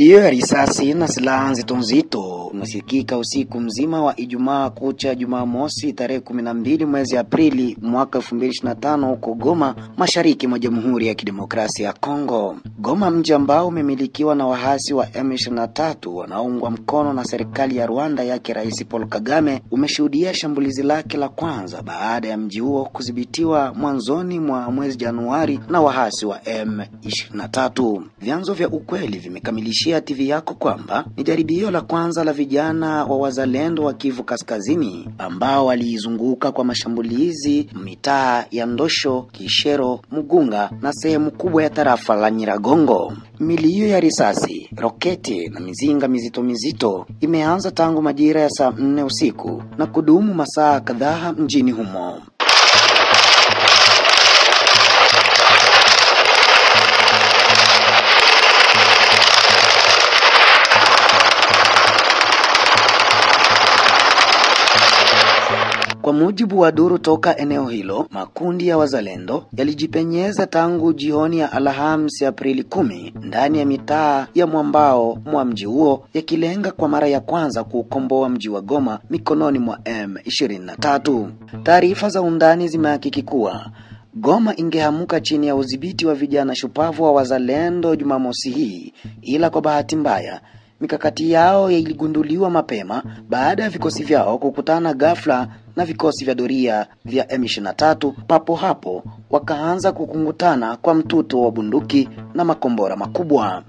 Milio ya risasi na silaha nzito nzito unasikika usiku mzima wa Ijumaa kucha Jumamosi tarehe 12 mwezi Aprili mwaka 2025 huko Goma, mashariki mwa Jamhuri ya Kidemokrasia ya Kongo. Goma, mji ambao umemilikiwa na wahasi wa M23 wanaoungwa mkono na serikali ya Rwanda yake Rais Paul Kagame, umeshuhudia shambulizi lake la kwanza baada ya mji huo kudhibitiwa mwanzoni mwa mwezi Januari na wahasi wa M23. Vyanzo vya ukweli vimekamilishia TV yako kwamba ni jaribio la kwanza la vijana wa wazalendo wa Kivu Kaskazini ambao waliizunguka kwa mashambulizi mitaa ya Ndosho, Kishero, Mugunga na sehemu kubwa ya tarafa la Nyiragongo. Milio ya risasi, roketi na mizinga mizito imeanza tangu majira ya saa 4 usiku na kudumu masaa kadhaa mjini humo. Kwa mujibu wa duru toka eneo hilo, makundi ya wazalendo yalijipenyeza tangu jioni ya Alhamisi Aprili 10 ndani ya mitaa ya mwambao mwa mji huo, yakilenga kwa mara ya kwanza kuukomboa mji wa Goma mikononi mwa M23. Taarifa za undani zimehakiki kuwa Goma ingehamuka chini ya udhibiti wa vijana shupavu wa wazalendo Jumamosi hii, ila kwa bahati mbaya mikakati yao iligunduliwa mapema baada ya vikosi vyao kukutana ghafla na vikosi vya doria vya M23. Papo hapo wakaanza kukungutana kwa mtuto wa bunduki na makombora makubwa.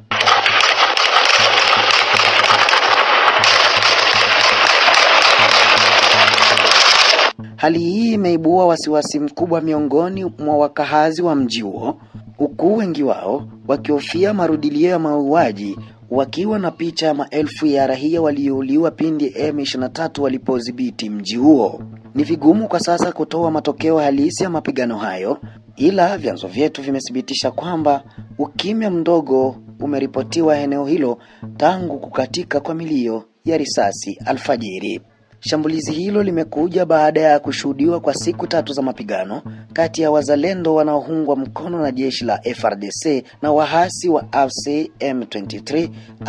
Hali hii imeibua wasiwasi mkubwa miongoni mwa wakahazi wa mji huo, huku wengi wao wakihofia marudilio ya mauaji, wakiwa na picha ya maelfu ya raia waliouliwa pindi M23 walipodhibiti mji huo. Ni vigumu kwa sasa kutoa matokeo halisi ya mapigano hayo, ila vyanzo vyetu vimethibitisha kwamba ukimya mdogo umeripotiwa eneo hilo tangu kukatika kwa milio ya risasi alfajiri. Shambulizi hilo limekuja baada ya kushuhudiwa kwa siku 3 za mapigano kati ya wazalendo wanaoungwa mkono na jeshi la FARDC na wahasi wa AFC M23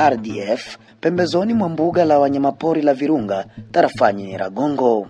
RDF pembezoni mwa mbuga la wanyamapori la Virunga tarafani Nyiragongo.